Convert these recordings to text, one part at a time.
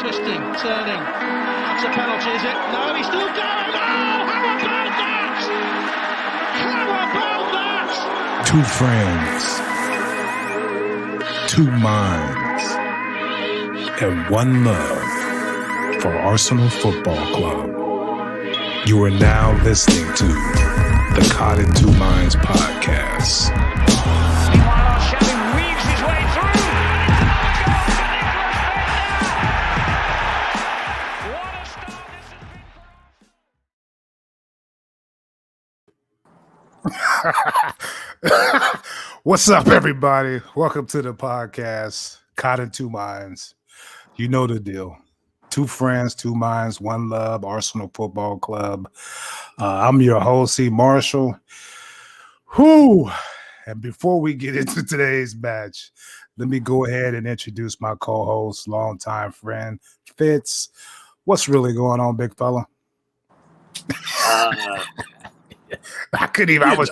twisting, turning. That's a penalty, is it? No, he's still going. Oh, how about that? How about that? Two friends, two minds, and one love for Arsenal Football Club. You are now listening to the Caught in Two Minds podcast. Meanwhile, Shelly weaves his way through. What a start this has been. What's up, everybody? Welcome to the podcast, Caught in Two Minds. You know the deal. Two friends, two minds, one love, Arsenal Football Club. I'm your host, C. Marshall. Whew. And before we get into today's match, let me go ahead and introduce my co-host, longtime friend, Fitz. What's really going on, big fella? I couldn't even. I was.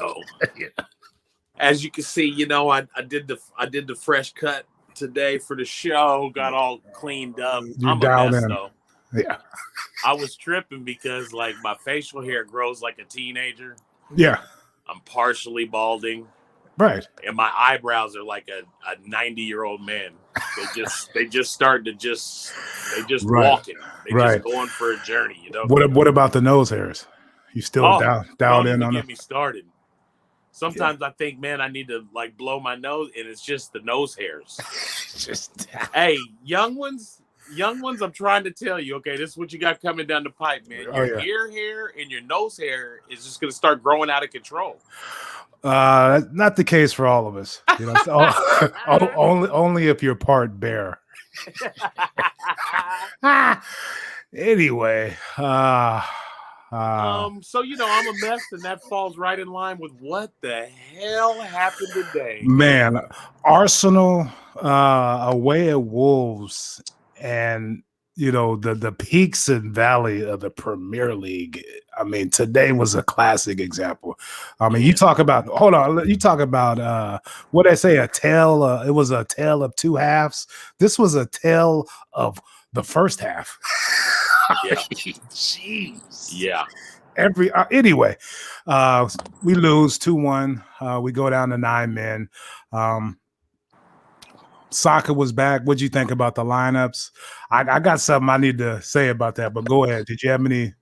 As you can see, I did the fresh cut today for the show. Got all cleaned up. I'm a mess though. Yeah. I was tripping because my facial hair grows like a teenager. Yeah. I'm partially balding. Right. And my eyebrows are like a 90-year-old man. They just started to right. walking. They just going for a journey, What about the nose hairs? You still down in on it? Get me started. Sometimes I think, man, I need to blow my nose, and it's just the nose hairs. Hey, young ones, I'm trying to tell you, okay, this is what you got coming down the pipe, man. Your ear hair and your nose hair is just going to start growing out of control. Not the case for all of us. Only if you're part bear. Anyway, so I'm a mess, and that falls right in line with what the hell happened today. Man, Arsenal away at Wolves, and the peaks and valley of the Premier League. I mean, today was a classic example. I mean, you talk about what I say, a tale. It was a tale of two halves. This was a tale of the first half. Yeah. Jeez. Yeah. Anyway, we lose 2-1. We go down to 9 men. Saka was back. What'd you think about the lineups? I got something I need to say about that, but go ahead. Did you have any?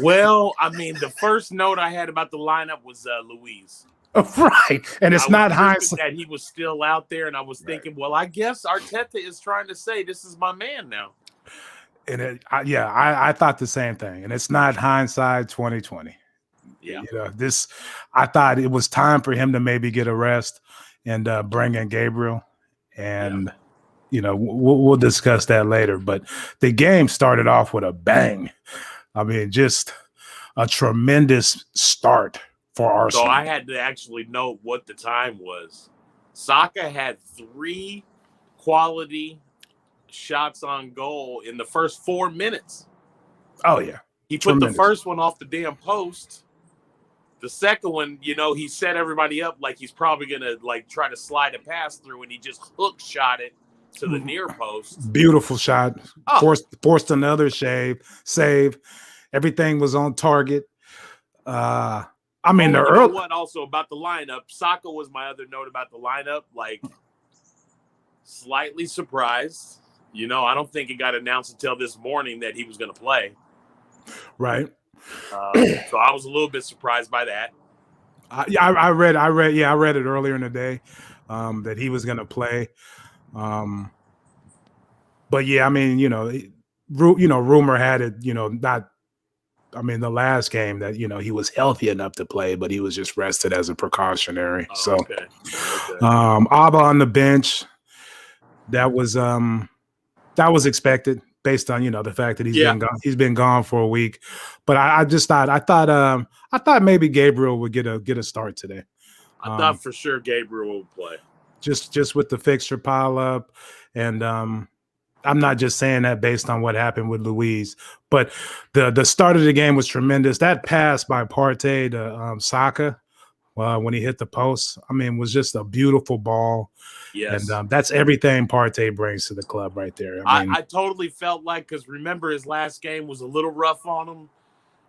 Well, I mean, the first note I had about the lineup was Luiz. Right, and it's not hindsight that he was still out there, and I was thinking, well, I guess Arteta is trying to say this is my man now. And I thought the same thing. And it's not hindsight 2020. Yeah. I thought it was time for him to maybe get a rest and bring in Gabriel. And, we'll discuss that later. But the game started off with a bang. I mean, just a tremendous start for Arsenal. So I had to actually note what the time was. Saka had 3 quality shots on goal in the first 4 minutes. Oh yeah, he put the first one off the damn post. The second one, he set everybody up like he's probably gonna try to slide a pass through, and he just hook shot it to the near post. Beautiful shot. Forced another save. Everything was on target. I mean, what also about the lineup? Saka was my other note about the lineup. Slightly surprised. I don't think it got announced until this morning that he was going to play. Right. So I was a little bit surprised by that. I read it earlier in the day that he was going to play. But yeah, I mean, rumor had it, the last game that, he was healthy enough to play, but he was just rested as a precautionary. Okay. Abba on the bench, that was expected based on the fact that he's been gone for a week. But I thought maybe Gabriel would get a start today. I thought for sure Gabriel would play. Just with the fixture pile up, and I'm not just saying that based on what happened with Luiz, but the start of the game was tremendous. That pass by Partey to Saka when he hit the post. I mean, it was just a beautiful ball. Yes. And that's everything Partey brings to the club right there. I totally felt like, because remember his last game was a little rough on him.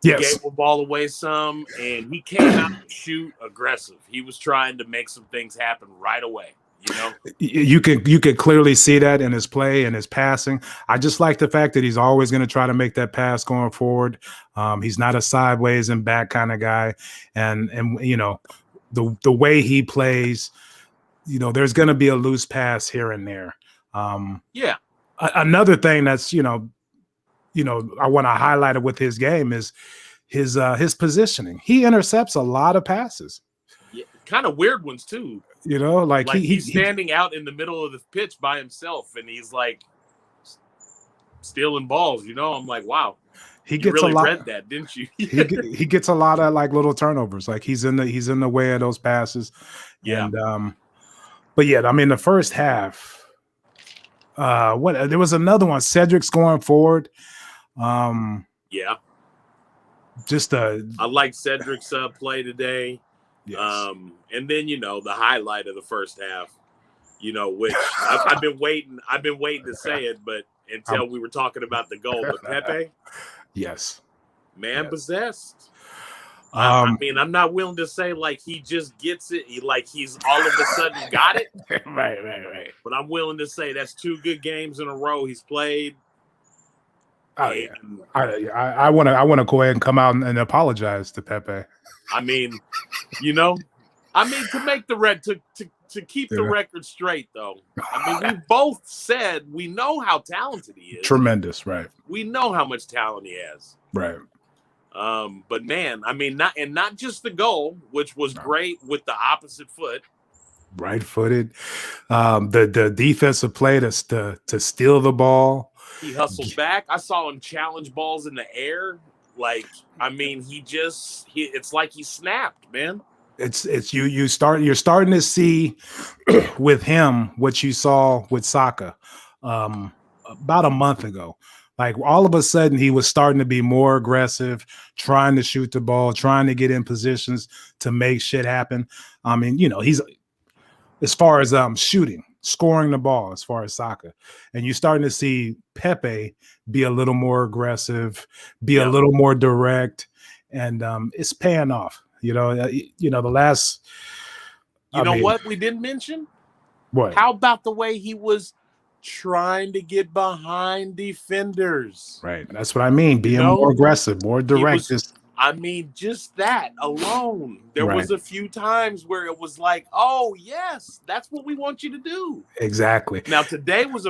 Yes. He gave the ball away some, and he came out to shoot aggressive. He was trying to make some things happen right away. You know, you could clearly see that in his play and his passing. I just like the fact that he's always going to try to make that pass going forward. He's not a sideways and back kind of guy, and you know, the way he plays, you know, there's going to be a loose pass here and there. Yeah. Another thing that's you know, I want to highlight it with his game is his positioning. He intercepts a lot of passes. Yeah, kind of weird ones too. You know, like he's standing out in the middle of the pitch by himself, and he's like stealing balls. You know, I'm like, wow. He gets really a lot. Read that, didn't you? he gets a lot of like little turnovers. Like he's in the way of those passes. Yeah. And but yeah, I mean the first half. There was another one. Cedric's going forward. Yeah. I like Cedric's play today. Yes. And then the highlight of the first half, which I've been waiting to say it, but until we were talking about the goal, but Pepe, yes, man, possessed. I mean, I'm not willing to say like he just gets it, he's all of a sudden got it. Right. But I'm willing to say that's 2 good games in a row he's played. I want to go ahead and come out and apologize to Pepe. I mean, to make the to keep the record straight, though. I mean, we both said we know how talented he is. Tremendous, right? We know how much talent he has, right? But man, I mean, not just the goal, which was great with the opposite foot, right-footed. The defensive play to steal the ball. He hustles back. I saw him challenge balls in the air. Like, I mean, it's like he snapped, man. You're starting to see with him what you saw with Saka about a month ago. Like all of a sudden he was starting to be more aggressive, trying to shoot the ball, trying to get in positions to make shit happen. I mean, he's as far as shooting, scoring the ball as far as Saka. And you're starting to see Pepe be a little more aggressive, a little more direct, and it's paying off. The last. What we didn't mention? What? How about the way he was trying to get behind defenders? Right. That's what I mean. Being more aggressive, more direct. Just that alone. There was a few times where it was like, oh, yes, that's what we want you to do. Exactly. Now, today was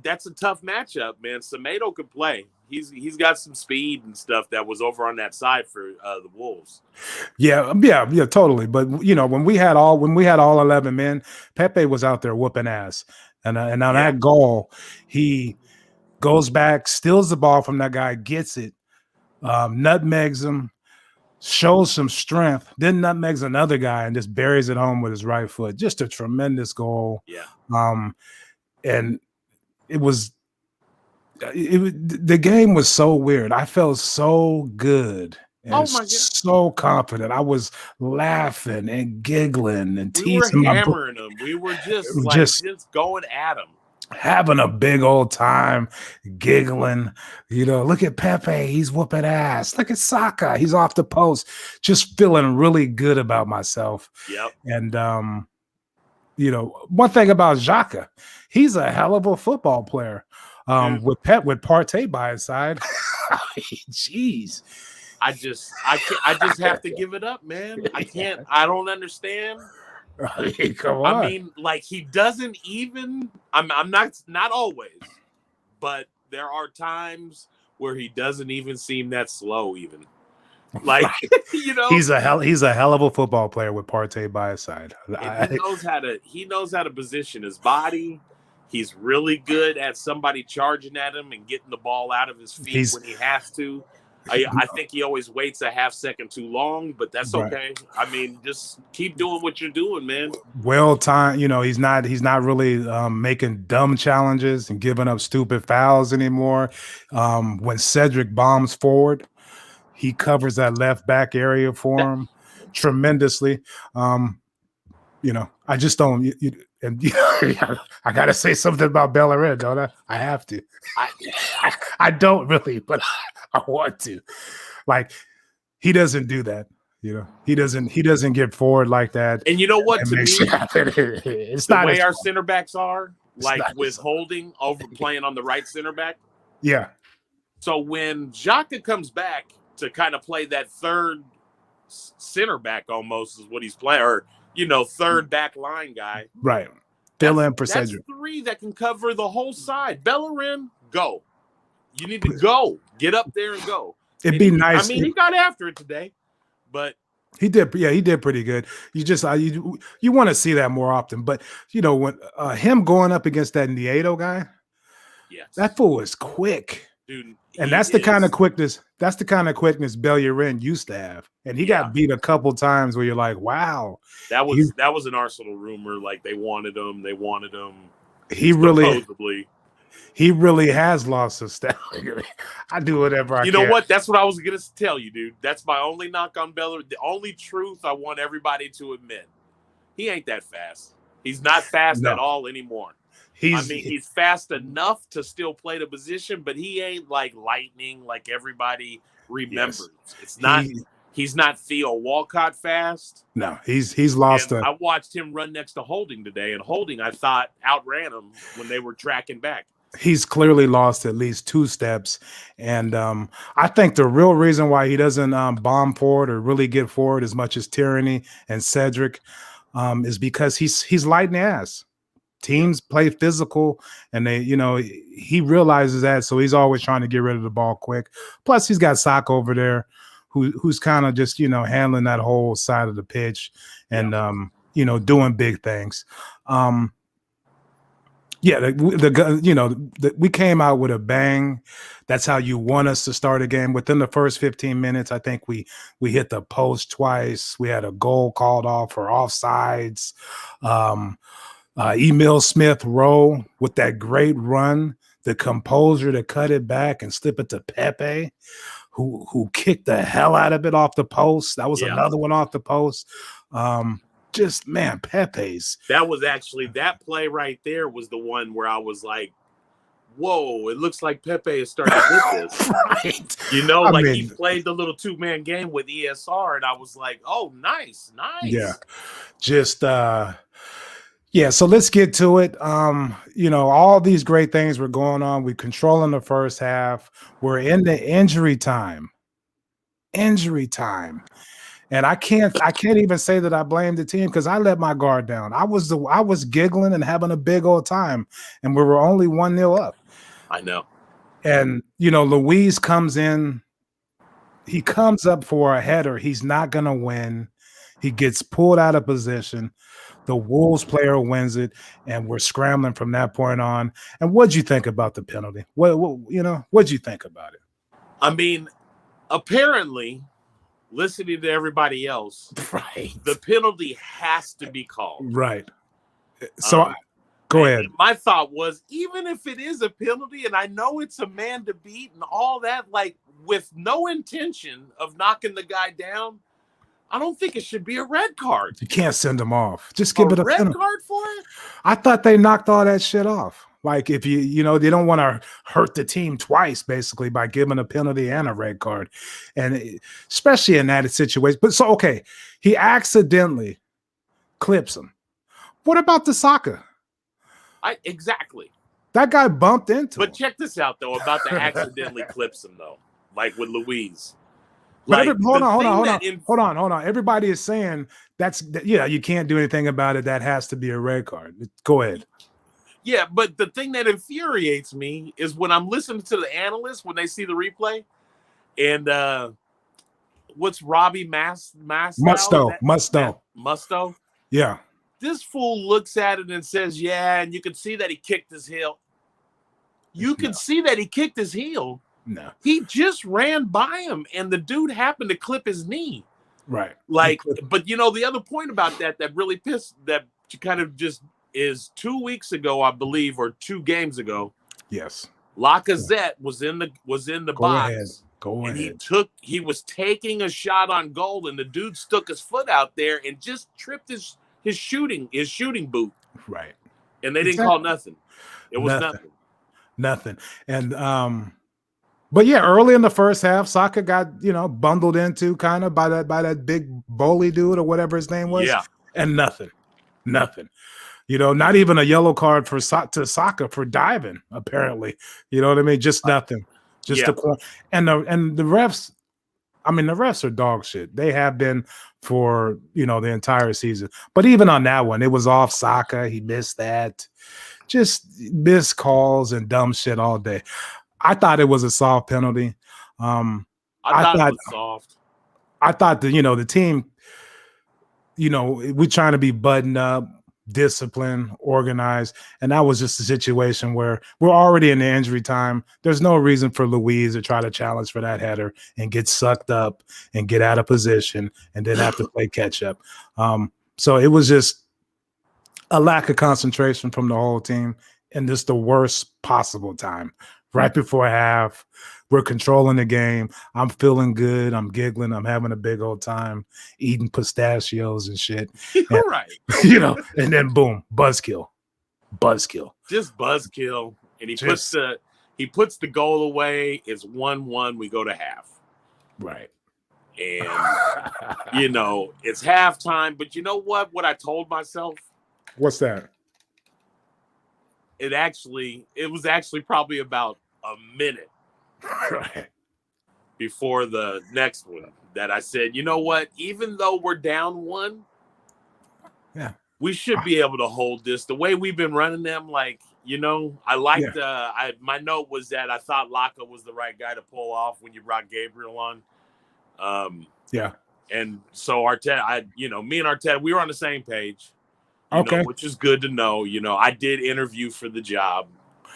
that's a tough matchup, man. Semedo could play. He's got some speed and stuff that was over on that side for the Wolves. Yeah, totally. But when we had all 11 men, Pepe was out there whooping ass. And on that goal, he goes back, steals the ball from that guy, gets it, nutmegs him, shows some strength, then nutmegs another guy and just buries it home with his right foot. Just a tremendous goal. Yeah. And the game was so weird. I felt so good and so confident. I was laughing and giggling and teasing. We were hammering them. We were just going at them. Having a big old time, giggling. Look at Pepe. He's whooping ass. Look at Saka. He's off the post. Just feeling really good about myself. Yep. And, one thing about Xhaka, he's a hell of a football player. With Partey by his side. Jeez. I just have to give it up, man. I can't. I don't understand. Come on. I mean, like he doesn't even. I'm not always, but there are times where he doesn't even seem that slow. Even like he's a hell of a football player with Partey by his side. He knows how to position his body. He's really good at somebody charging at him and getting the ball out of his feet when he has to. I think he always waits a half second too long, but that's okay. I mean, just keep doing what you're doing, man. Well timed, he's not really making dumb challenges and giving up stupid fouls anymore. When Cedric bombs forward, he covers that left back area for him. tremendously. I just don't. I gotta say something about Bellerin, don't I? I have to. I don't really, but I want to. Like, he doesn't do that. He doesn't get forward like that. And you know what? To me, it's the not way our fault. center backs are, like not with his fault. Holding over playing on the right center back. Yeah, So when Xhaka comes back to kind of play that third center back, almost is what he's playing, or third back line guy. right. Fill in for That's Cedric. three that can cover the whole side. Bellerin, go. You need to go. Get up there and go. It'd be nice. He got after it today, but he did. Yeah, he did pretty good. You just you want to see that more often. But when him going up against that Nieto guy, yes, that fool is quick. Dude, and that's the kind of quickness. That's the kind of quickness Bellerin used to have, and he got beat a couple times where you're like, "Wow." That was an Arsenal rumor. Like they wanted him. He really has lost his style. I do whatever I can. You know what? That's what I was gonna tell you, dude. That's my only knock on Bellerin. The only truth I want everybody to admit: he ain't that fast. He's not fast at all anymore. He's fast enough to still play the position, but he ain't like lightning like everybody remembers. Yes. It's not. He's not Theo Walcott fast. No, he's lost. I watched him run next to Holding today, and Holding I thought outran him when they were tracking back. He's clearly lost at least 2 steps, and I think the real reason why he doesn't bomb forward or really get forward as much as Tierney and Cedric is because he's light in the ass. Teams play physical, and he realizes that, so he's always trying to get rid of the ball quick. Plus, he's got Sock over there, who's kind of just handling that whole side of the pitch and doing big things. We came out with a bang. That's how you want us to start a game. Within the first 15 minutes, I think we hit the post twice. We had a goal called off for offsides. Emil Smith-Rowe with that great run, the composure to cut it back and slip it to Pepe, who kicked the hell out of it off the post. That was another one off the post. Pepe's. That was actually, that play right there was the one where I was like, whoa, it looks like Pepe is starting to hit this. Right. He played the little 2-man game with ESR, and I was like, oh, nice. Yeah. So let's get to it. All these great things were going on. We're controlling the first half. We're in the injury time. And I can't even say that I blame the team because I let my guard down. I was giggling and having a big old time, and we were only 1-0 up. I know. And Luiz comes in. He comes up for a header. He's not gonna win. He gets pulled out of position. The Wolves player wins it, and we're scrambling from that point on. And what'd you think about the penalty? What'd you think about it? Apparently, listening to everybody else, right? The penalty has to be called, right? So, go ahead. My thought was, even if it is a penalty, and I know it's a man to beat and all that, like with no intention of knocking the guy down, I don't think it should be a red card. You can't send them off. Just give it a red penalty. Card for it. I thought they knocked all that shit off. Like if they don't want to hurt the team twice, basically by giving a penalty and a red card, and especially in that situation. But he accidentally clips him. What about the soccer? Exactly. That guy bumped into him. But check this out though about the accidentally clips him though, like with Luiz. Hold on. Everybody is saying you can't do anything about it. That has to be a red card. Go ahead. Yeah, but the thing that infuriates me is when I'm listening to the analysts when they see the replay, and what's Robbie Musto? Yeah. This fool looks at it and says, "Yeah," and you can see that he kicked his heel. No. He just ran by him, and the dude happened to clip his knee. Right. But the other point about that really pissed, that kind of just is 2 weeks ago, I believe, or 2 games ago. Yes. Lacazette was in the box, Go and ahead. he was taking a shot on goal, and the dude stuck his foot out there and just tripped his shooting boot. Right. And they didn't call nothing. It was nothing. And but yeah, early in the first half, Saka got bundled into kind of by that big bully dude or whatever his name was. Yeah. And nothing. Not even a yellow card to Saka for diving. Apparently, you know what I mean. Just nothing. Just and the refs. I mean, the refs are dog shit. They have been for the entire season. But even on that one, it was off Saka. He missed that. Just missed calls and dumb shit all day. I thought it was a soft penalty. I thought it was soft. I thought the team, we're trying to be buttoned up, disciplined, organized, and that was just a situation where we're already in the injury time. There's no reason for Luiz to try to challenge for that header and get sucked up and get out of position and then have to play catch up. So it was just a lack of concentration from the whole team, and just the worst possible time. Right before half, we're controlling the game. I'm feeling good. I'm giggling. I'm having a big old time, eating pistachios and shit. You're right. And then boom, buzzkill. Just buzzkill. And he puts the goal away. It's 1-1. We go to half. Right. And it's halftime. But you know what? What I told myself? What's that? It was actually probably about a minute before the next one that I said, you know what? Even though we're down 1, we should be able to hold this the way we've been running them. Like, I liked my note was that I thought Laka was the right guy to pull off when you brought Gabriel on. And so Arteta, me and Arteta, we were on the same page. Which is good to know. I did interview for the job.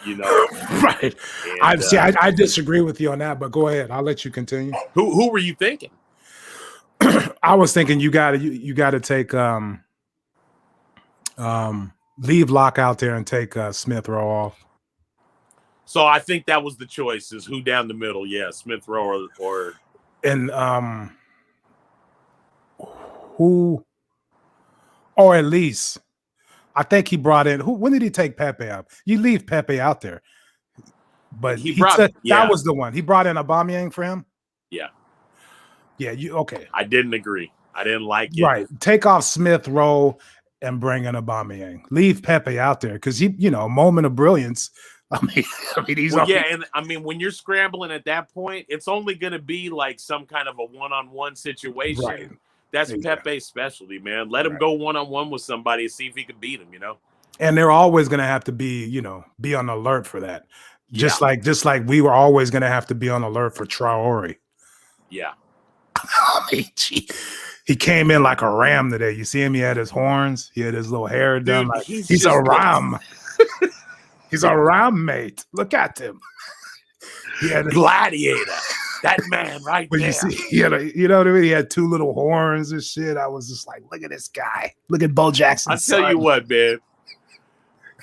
Right. And, I disagree with you on that, but go ahead. I'll let you continue. Who were you thinking? I was thinking you got to take leave Locke out there and take Smith Rowe off. So I think that was the choice: is who down the middle? Yeah, Smith Rowe or and who, or at least. I think he brought in when did he take Pepe out? You leave Pepe out there. But that was the one. He brought in Aubameyang for him? Yeah. Yeah, okay. I didn't agree. I didn't like it. Right. Take off Smith Rowe and bring in Aubameyang. Leave Pepe out there because he, a moment of brilliance. I mean he's and when you're scrambling at that point, it's only going to be like some kind of a one-on-one situation. Right. That's Pepe's specialty, man. Let him go one-on-one with somebody and see if he can beat him, And they're always going to have to be, be on alert for that. Just like we were always going to have to be on alert for Traore. Yeah. He came in like a ram today. You see him? He had his horns. He had his little hair done. Dude, like he's a ram. He's a ram, mate. Look at him. He had gladiator. That man right there. You see, you know what I mean? He had 2 little horns and shit. I was just like, look at this guy. Look at Bo Jackson. I tell you what, man.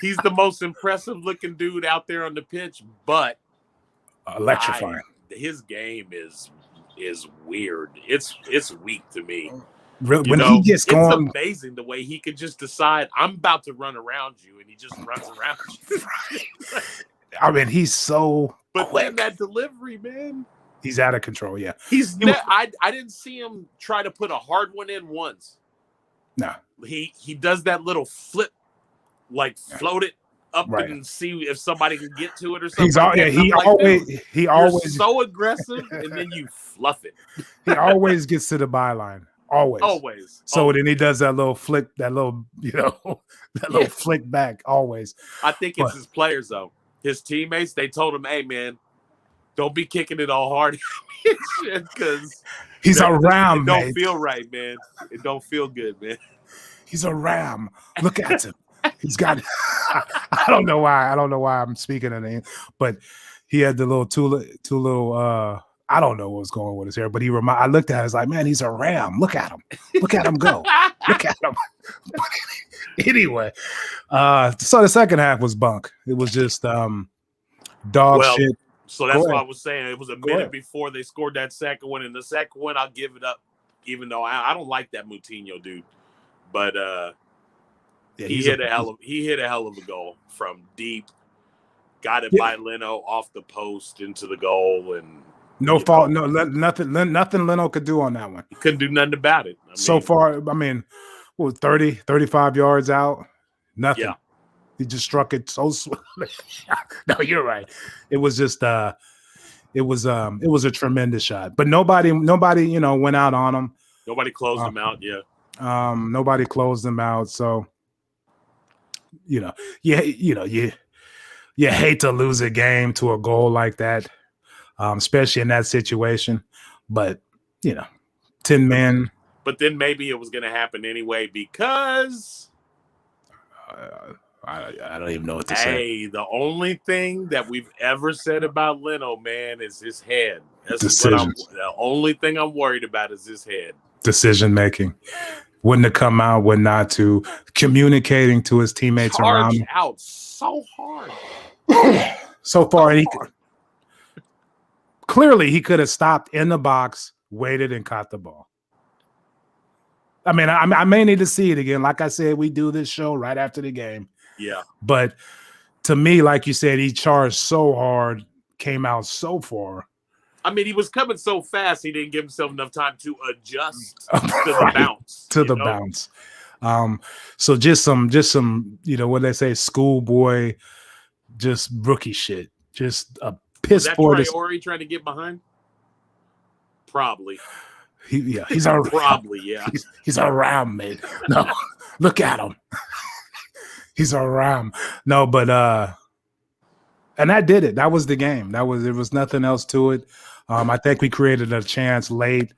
He's the most impressive looking dude out there on the pitch, but electrifying. His game is weird. It's weak to me. Really, when he gets going, it's amazing the way he could just decide, I'm about to run around you, and he just runs around you. I mean, he's so quick. Then that delivery, man. He's out of control, yeah. I didn't see him try to put a hard one in once. No. He does that little flip, like float it up and see if somebody can get to it or something. He always so aggressive, and then you fluff it. He always gets to the byline. Always. So then he does that little flick, that little flick back always. I think it's his players though. His teammates, they told him, "Hey man, don't be kicking it all hard because he's a ram. It don't feel right, man. It don't feel good, man. He's a ram. Look at him. He's got. I don't know why. I'm speaking of name, but he had the little two little. I don't know what was going on with his hair, but I looked at it, I was like, man, he's a ram. Look at him. Look at him go. Look at him. Anyway, so the second half was bunk. It was just dog shit. So that's Go why ahead. I was saying it was a Go minute ahead. before they scored that second one. And the second one, I'll give it up, even though I don't like that Moutinho dude. But Yeah, he hit a hell of a goal from deep. Got it by Leno off the post into the goal, and no fault. No, nothing Leno could do on that one. He couldn't do nothing about it. So far, I mean, what was 30, 35 yards out? Nothing. Yeah. He just struck it so swiftly. No, you're right. It was just it was a tremendous shot. But nobody, went out on him. Nobody closed him out, yeah. Nobody closed him out. So, you hate to lose a game to a goal like that, especially in that situation. But 10 men. But then maybe it was going to happen anyway because I don't even know what to say. Hey, the only thing that we've ever said about Leno, man, is his head. The only thing I'm worried about is his head. Decision making. Wouldn't have come out, would not to communicating to his teammates around him. Out so hard. So far, clearly he could have stopped in the box, waited, and caught the ball. I mean, I may need to see it again. Like I said, we do this show right after the game. Yeah. But to me, like you said, he charged so hard, came out so far. I mean, he was coming so fast, he didn't give himself enough time to adjust to the bounce. Bounce. So just some, what they say, schoolboy, just rookie shit. Just a piss poor. Was that Traore trying to get behind? Probably. He's around. Probably, yeah. He's around, man. No, look at him. He's around. No, but and that did it. That was the game. There was nothing else to it. I think we created a chance late.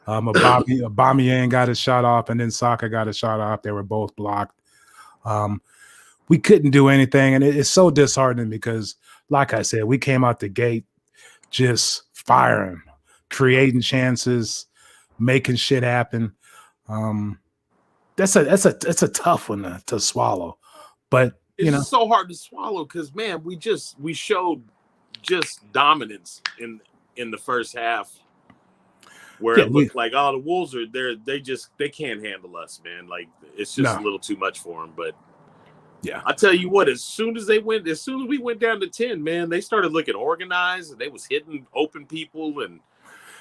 Aubameyang got a shot off, and then Saka got a shot off. They were both blocked. We couldn't do anything, and it's so disheartening because, like I said, we came out the gate just firing, creating chances, making shit happen. That's a tough one to swallow, but it's so hard to swallow because, man, we showed just dominance in the first half, where it looked like the Wolves are there. They can't handle us, man. Like it's just a little too much for them. But yeah, I tell you what, as soon as we went down to 10, man, they started looking organized and they was hitting open people, and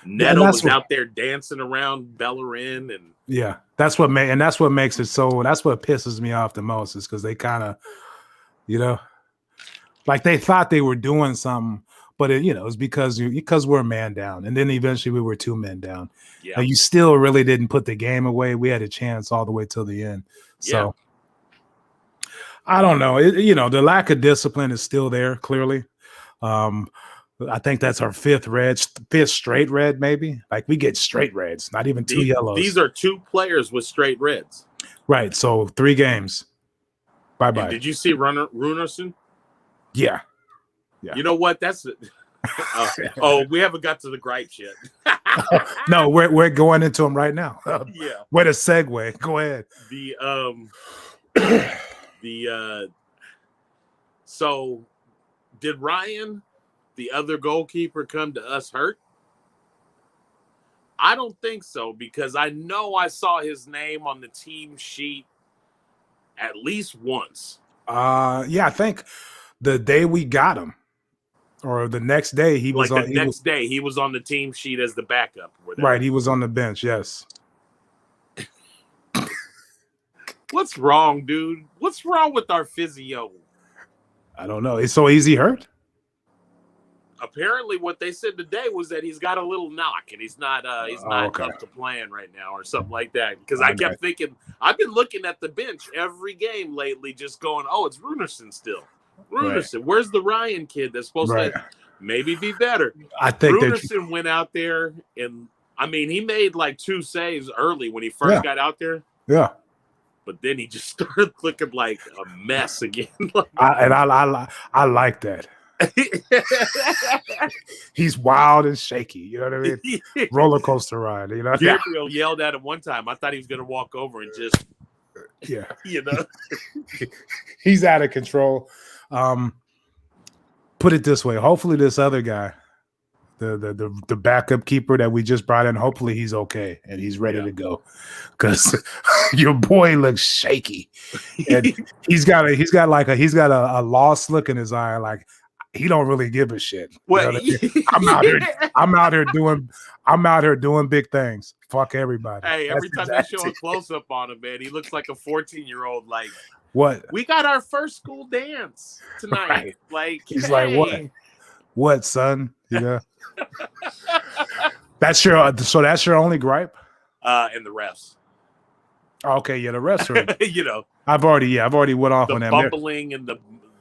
Neto was out there dancing around Bellerin, and that's what makes it so. That's what pisses me off the most is because they kind of, like they thought they were doing something, but it's because we're a man down, and then eventually we were 2 men down. Yeah, and you still really didn't put the game away. We had a chance all the way till the end. So I don't know. The lack of discipline is still there. Clearly, I think that's our fifth straight red, maybe. Like we get straight reds, not even 2 yellows. These are 2 players with straight reds. Right. So 3 games. Bye-bye. And did you see Runerson? Yeah. You know what? That's we haven't got to the gripes yet. No, we're going into them right now. Yeah. What a segue. Go ahead. So did Ryan, the other goalkeeper, come to us hurt? I don't think so, because I know I saw his name on the team sheet at least once. I think the day we got him, or the next day he was on. He was on the team sheet as the backup. Right, he was on the bench. Yes. What's wrong, dude? What's wrong with our physio? I don't know. It's so easy hurt. Apparently, what they said today was that he's got a little knock and he's not up to playing right now or something like that. Because I kept thinking, I've been looking at the bench every game lately, just going, "Oh, it's Runerson still. Runerson, right. Where's the Ryan kid that's supposed to maybe be better?" I think Runerson went out there and he made like 2 saves early when he first got out there. Yeah. But then he just started looking like a mess again. I like that. He's wild and shaky, you know what I mean? Roller coaster ride, Gabriel yelled at him one time. I thought he was going to walk over and just, he's out of control. put it this way. Hopefully this other guy, the backup keeper that we just brought in, hopefully he's okay and he's ready to go. Because your boy looks shaky. And he's got a lost look in his eye, like he don't really give a shit. Well, You know what I mean? I'm out here doing big things. Fuck everybody. Hey, every time they show a close up on him, man, he looks like a 14-year-old. Like, what? We got our first school dance tonight. Right. Like, he's like, what, son? You know. That's your only gripe? And the refs. Okay, yeah, the refs are. You know, I've already went off on the them. bumbling and the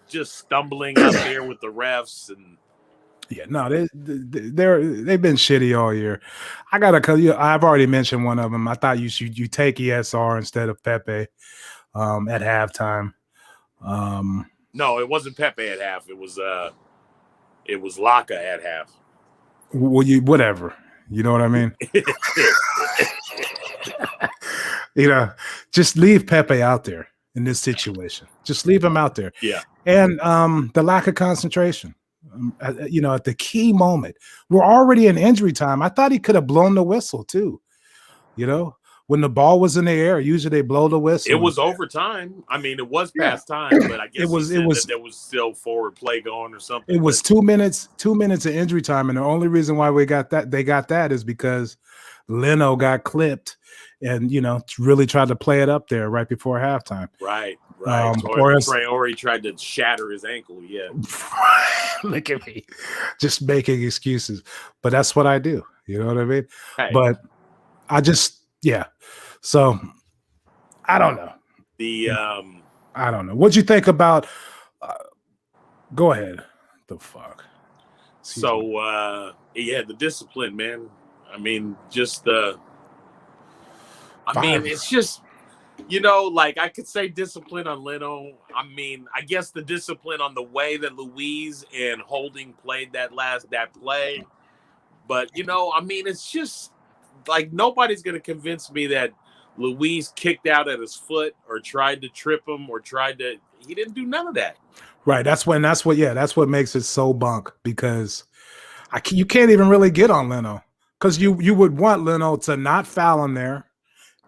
just stumbling out there with the refs and. Yeah, no, they've been shitty all year. I gotta, cause I've already mentioned one of them. I thought you take ESR instead of Pepe at halftime. No, it wasn't Pepe at half. It was Laka at half. Well, whatever. You know what I mean? You know, just leave Pepe out there in this situation. Just leave him out there. Yeah. And the lack of concentration. You know, at the key moment, we're already in injury time. I thought he could have blown the whistle too. You know, when the ball was in the air, usually they blow the whistle. It was overtime. I mean, it was past time, but I guess there was still forward play going or something. It was 2 minutes of injury time, and the only reason why they got that is because Leno got clipped, and really tried to play it up there right before halftime. Right. Or he tried to shatter his ankle. Yeah. Look at me, just making excuses, but that's what I do. You know what I mean? Hey. But I just, So I don't know. I don't know. What'd you think about? Go ahead. The fuck. So the discipline, man. I mean, it's just. Like I could say discipline on Leno. I mean, I guess the discipline on the way that Luiz and Holding played that play. But, it's just like nobody's going to convince me that Luiz kicked out at his foot or tried to trip him or he didn't do none of that. Right. That's what makes it so bunk, because you can't even really get on Leno, because you would want Leno to not foul him there.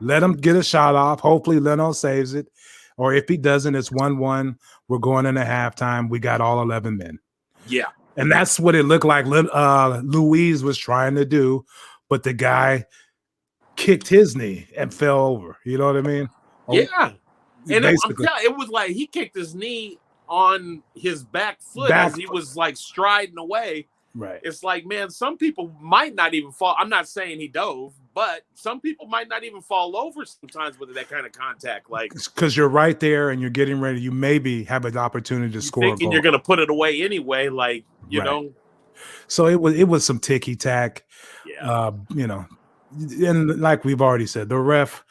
Let him get a shot off. Hopefully Leno saves it. Or if he doesn't, it's 1-1. We're going into halftime. We got all 11 men. Yeah. And that's what it looked like Luiz was trying to do, but the guy kicked his knee and fell over. You know what I mean? Yeah. And it was like he kicked his knee on his back foot as he was like striding away. Right. It's like, man, some people might not even fall. I'm not saying he dove, but some people might not even fall over sometimes with that kind of contact. Like, because you're right there and you're getting ready. You maybe have an opportunity to score. Thinking you're going to put it away anyway. Like, you know. So it was some ticky tack. Yeah. And like we've already said, the ref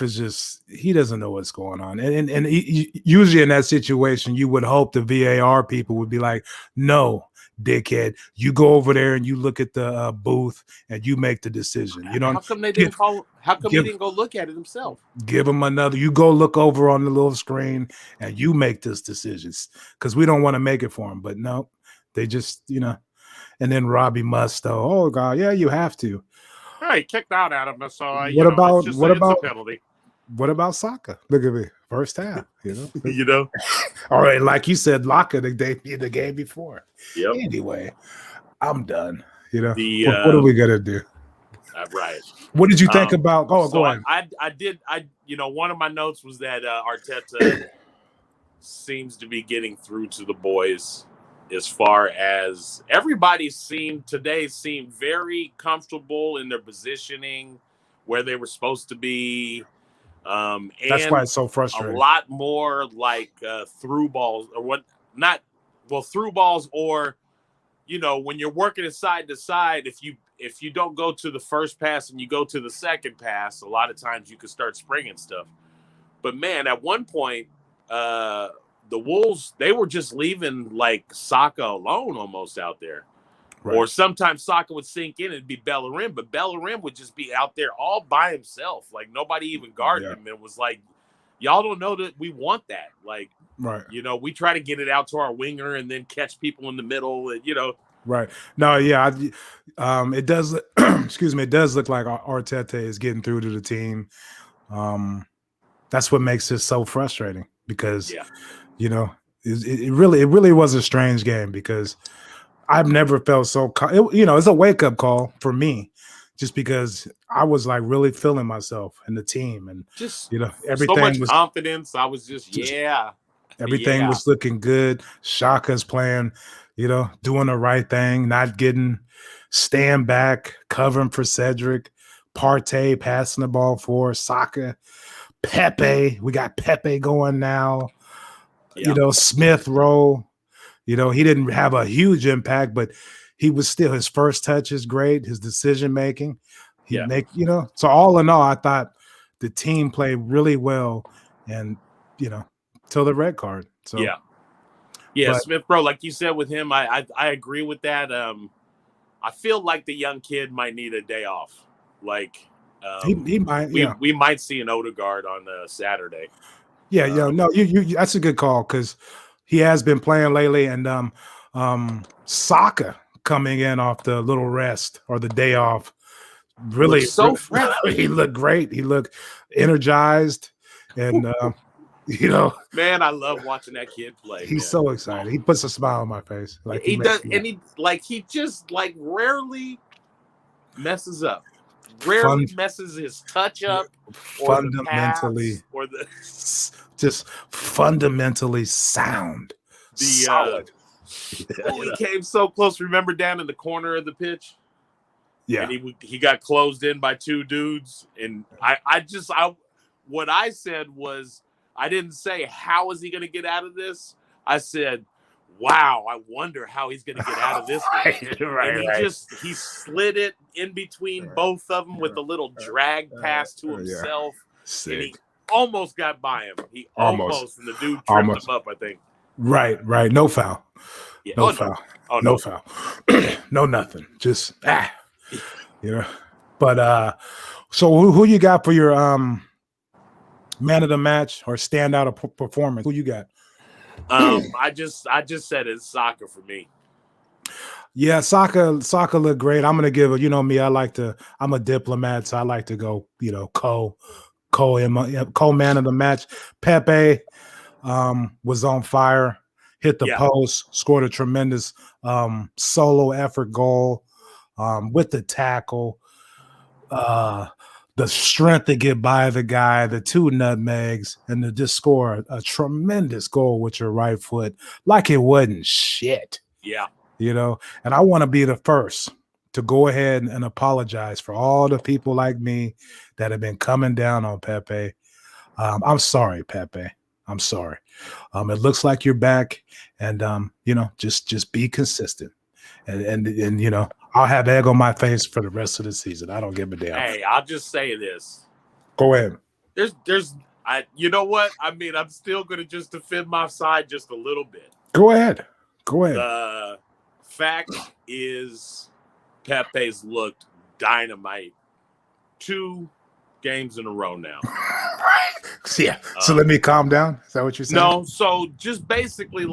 is just, he doesn't know what's going on. And usually in that situation, you would hope the VAR people would be like, no, dickhead, you go over there and you look at the booth and you make the decision. How come they didn't follow? How come he didn't go look at it himself? Give him another. You go look over on the little screen and you make this decisions, because we don't want to make it for him. But no, they just, and then Robbie Musto. Oh God, yeah, you have to. Hey, kicked out at him. So what about Saka? Look at me, first half. All right, like you said, Laka the game before. Yep. Anyway, I'm done. What are we gonna do? Right. What did you think about? Oh, go ahead. One of my notes was that Arteta seems to be getting through to the boys. As far as everybody seemed very comfortable in their positioning where they were supposed to be. And that's why it's so frustrating. A lot more like through balls through balls, or when you're working it side to side, if you don't go to the first pass and you go to the second pass, a lot of times you can start springing stuff. But man, at one point, the Wolves, they were just leaving like Saka alone almost out there. Right. Or sometimes Saka would sink in and it'd be Bellerin, but Bellerin would just be out there all by himself. Like nobody even guarded him. It was like y'all don't know that we want that. Like, right. We try to get it out to our winger and then catch people in the middle. And, Right. No, yeah. It does. Excuse me. It does look like Arteta is getting through to the team. That's what makes it so frustrating because, it really was a strange game because I've never felt so. It's a wake up call for me, just because I was like really feeling myself and the team, and just everything so much was confidence. I was just everything was looking good. Shaka's playing, doing the right thing, staying back, covering for Cedric, Partey passing the ball for Saka, Pepe. We got Pepe going now. Smith Rowe. He didn't have a huge impact, but he was still, his first touch is great. His decision making, so all in all, I thought the team played really well, and till the red card. So but, Smith Rowe, like you said with him, I agree with that. I feel like the young kid might need a day off. Like he might. We might see an Odegaard on Saturday. No, you that's a good call because he has been playing lately, and Saka coming in off the little rest or the day off, really so fresh. He looked great. He looked energized, and man, I love watching that kid play. He's so excited. He puts a smile on my face. Like he does, and he just like rarely messes up. Rarely messes his touch up, or fundamentally, or the just fundamentally sound. Solid. He came so close. Remember down in the corner of the pitch? Yeah. And he got closed in by two dudes. And what I said was, I didn't say, how is he going to get out of this? I said, wow, I wonder how he's going to get out of this one. He slid it in between both of them with a little drag pass to himself. Sick. And he almost got by him. He almost and the dude tripped him up, I think. Right. No foul. Yeah. No foul. No foul. No nothing. Just But so who you got for your man of the match or standout performance? Who you got? I just said it's Saka for me. Yeah, Saka looked great. I'm gonna give me. I'm a diplomat, so I like to go. Co man of the match. Pepe was on fire. Hit the post, scored a tremendous solo effort goal with the tackle. The strength to get by the guy, the 2 nutmegs, and to just score a tremendous goal with your right foot like it wasn't shit. Yeah. And I want to be the first to go ahead and apologize for all the people like me that have been coming down on Pepe. I'm sorry, Pepe. I'm sorry. It looks like you're back, and just be consistent, and I'll have egg on my face for the rest of the season. I don't give a damn. Hey, I'll just say this. Go ahead. You know what? I mean, I'm still going to just defend my side just a little bit. Go ahead. The fact is Pepe's looked dynamite 2 games in a row now. Yeah. So let me calm down. Is that what you're saying? No. So just basically,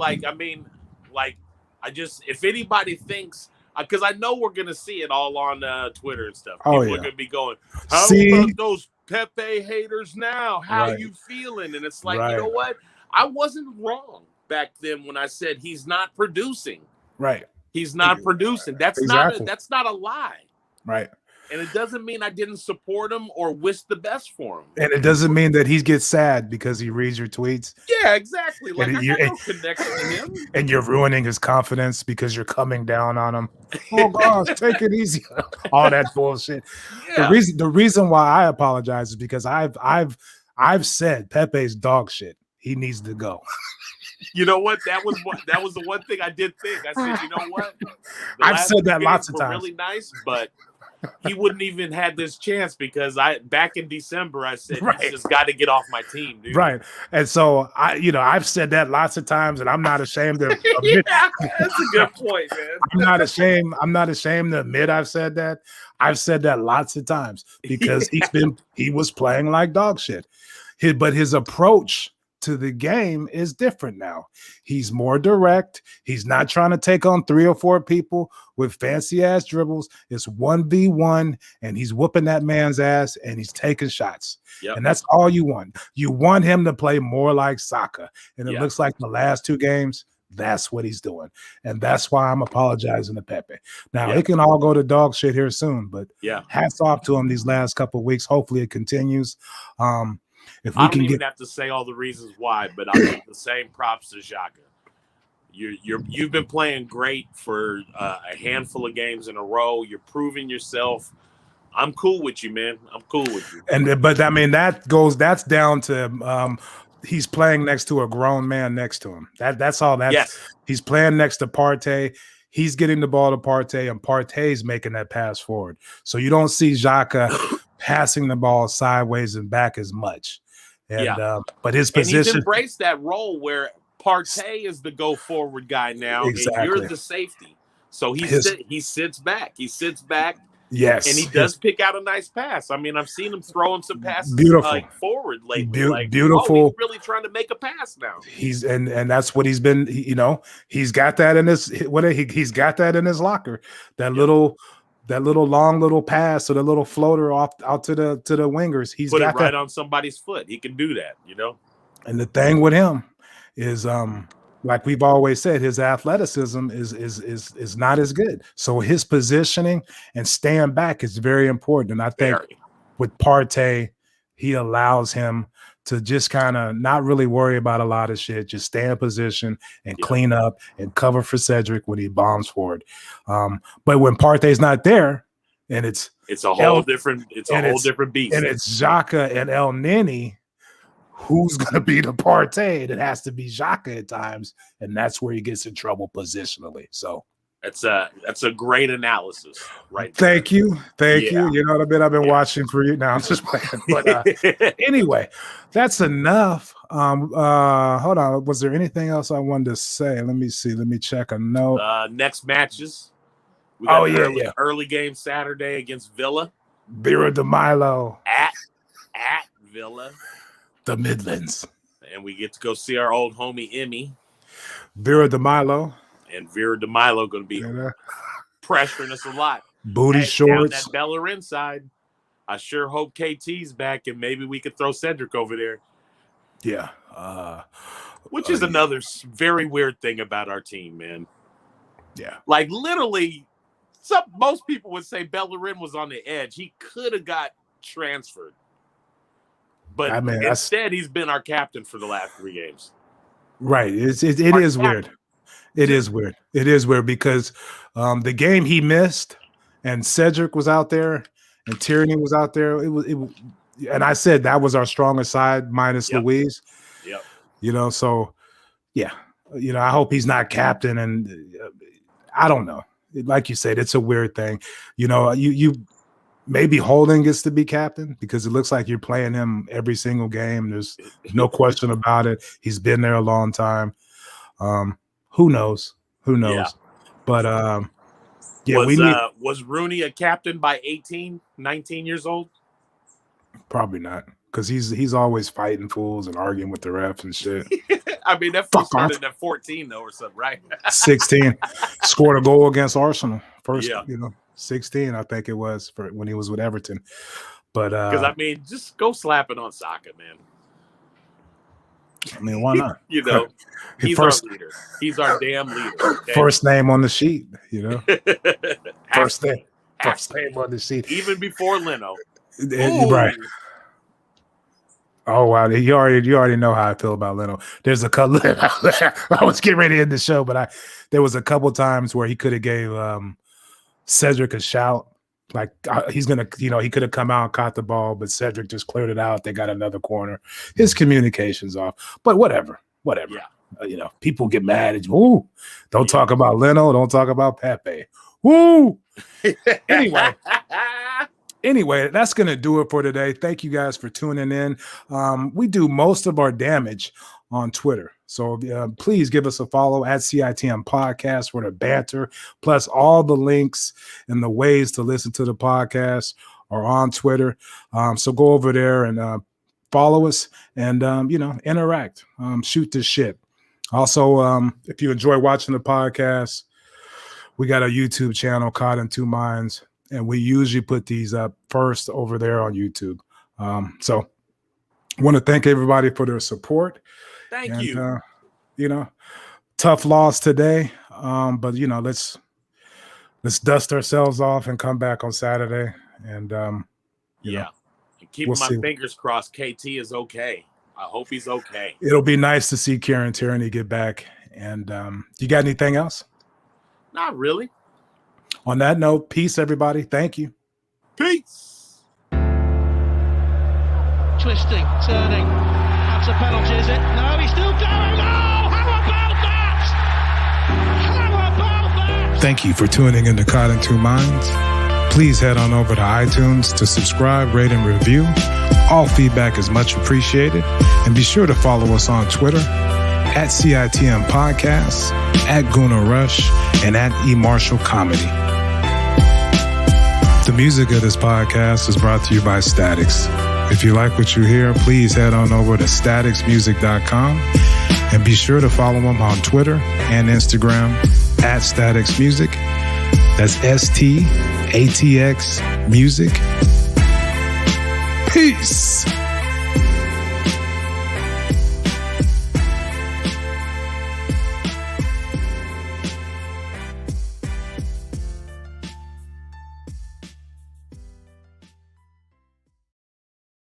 if anybody thinks, because I know we're going to see it all on Twitter and stuff. People are going to be going, how about those Pepe haters now? How you feeling? And it's like, you know what? I wasn't wrong back then when I said he's not producing. Right. He's not producing. That's not a lie. Right. And it doesn't mean I didn't support him or wish the best for him. And it doesn't mean that he gets sad because he reads your tweets. Yeah, exactly. Like, I got no connection to him. And you're ruining his confidence because you're coming down on him. Oh, gosh, take it easy. All that bullshit. Yeah. The reason why I apologize is because I've said Pepe's dog shit. He needs to go. You know what? That was the one thing I did think. I said, you know what? I've said that lots of times. Really nice, but he wouldn't even had this chance because back in December I said he's just got to get off my team, dude. Right. And so I've said that lots of times, and I'm not ashamed to admit. Yeah, that's a good point, man. I'm not ashamed to admit I've said that. I've said that lots of times because he was playing like dog shit. But his approach to the game is different now. He's more direct. He's not trying to take on 3 or 4 people with fancy ass dribbles. It's 1v1, and he's whooping that man's ass, and he's taking shots. Yep. And that's all you want. You want him to play more like soccer. And it looks like the last 2 games, that's what he's doing. And that's why I'm apologizing to Pepe. Now, it can all go to dog shit here soon, but hats off to him these last couple of weeks. Hopefully it continues. If we I don't can even have to say all the reasons why, but I'll give the same props to Xhaka. You've been playing great for a handful of games in a row. You're proving yourself. I'm cool with you, man. I'm cool with you. But I mean that's down to he's playing next to a grown man next to him. That's all. He's playing next to Partey. He's getting the ball to Partey, and Partey's making that pass forward. So you don't see Xhaka passing the ball sideways and back as much. And but his position, and he's embraced that role where Partey is the go forward guy now, and you're the safety. So he sits back. He sits back. Yes, and he does pick out a nice pass. I mean, I've seen him throwing some passes forward lately. Beautiful. He's really trying to make a pass now. He's and that's what he's been. He's got that in his he's got that in his locker. That little long little pass or the little floater out to the wingers. He's put got it right that on somebody's foot. He can do that. And the thing with him is like we've always said, his athleticism is not as good. So his positioning and staying back is very important. And I think with Partey, he allows him to just kind of not really worry about a lot of shit, just stay in position and clean up and cover for Cedric when he bombs forward. But when Partey's not there, and it's a whole different beast. And it's Xhaka and El Neni, who's going to be the Partey? It has to be Xhaka at times, and that's where he gets in trouble positionally. So that's a great analysis, right? Thank you. You know what I mean? I've been watching for you. Now I'm just playing. But anyway, that's enough. Hold on. Was there anything else I wanted to say? Let me see. Let me check a note. Next matches. We got early game Saturday against Villa. Vera de Milo at Villa. The Midlands. And we get to go see our old homie Emmy. Vera de Milo. And Vera de Milo going to be pressuring us a lot. Booty shorts. Down that Bellerin side. I sure hope KT's back and maybe we could throw Cedric over there. Yeah. Which is another very weird thing about our team, man. Yeah. Like literally, most people would say Bellerin was on the edge. He could have got transferred. But instead, he's been our captain for the last 3 games. Right. It is weird. It is weird. It is weird because the game he missed and Cedric was out there and Tierney was out there. And I said that was our strongest side minus Luiz. Yep. So, yeah. I hope he's not captain. And I don't know. Like you said, it's a weird thing. You maybe Holding gets to be captain because it looks like you're playing him every single game. There's no question about it. He's been there a long time. Who knows? Yeah. But was Rooney a captain by 18, 19 years old? Probably not, because he's always fighting fools and arguing with the refs and shit. I mean, that first started at 14 though, or something, right? 16. Scored a goal against Arsenal. First, 16, I think it was for when he was with Everton. But because I mean, just go slap it on Saka, man. I mean, why not? He's our leader. He's our damn leader. Okay? First name on the sheet, First name on the sheet. Even before Leno. Right. Oh wow, you already know how I feel about Leno. There's a couple. I was getting ready to end the show, but there was a couple times where he could have gave Cedric a shout. Like he's gonna, he could have come out and caught the ball, but Cedric just cleared it out. They got another corner. His communication's off, but whatever. Yeah. People get mad. Don't talk about Leno. Don't talk about Pepe. Woo. Anyway, that's going to do it for today. Thank you guys for tuning in. We do most of our damage on Twitter. So please give us a follow at CITM Podcast for the banter, plus all the links and the ways to listen to the podcast are on Twitter. So go over there and follow us, and interact. Shoot the shit. Also, if you enjoy watching the podcast, we got a YouTube channel, Caught in Two Minds, and we usually put these up first over there on YouTube. So I want to thank everybody for their support. Thank you. Tough loss today, but let's dust ourselves off and come back on Saturday. And and keeping my fingers crossed. KT is okay. I hope he's okay. It'll be nice to see Kieran Tierney get back. And you got anything else? Not really. On that note, peace, everybody. Thank you. Peace. Twisting, turning. That's a penalty, is it? No, he's still going. Oh, how about that? How about that? Thank you for tuning in to Caught in Two Minds. Please head on over to iTunes to subscribe, rate, and review. All feedback is much appreciated. And be sure to follow us on Twitter at CITM Podcasts, at Guna Rush, and at eMarshall Comedy. The music of this podcast is brought to you by Statics. If you like what you hear, please head on over to staticsmusic.com and be sure to follow them on Twitter and Instagram at Statics Music. That's STATX Music. Peace.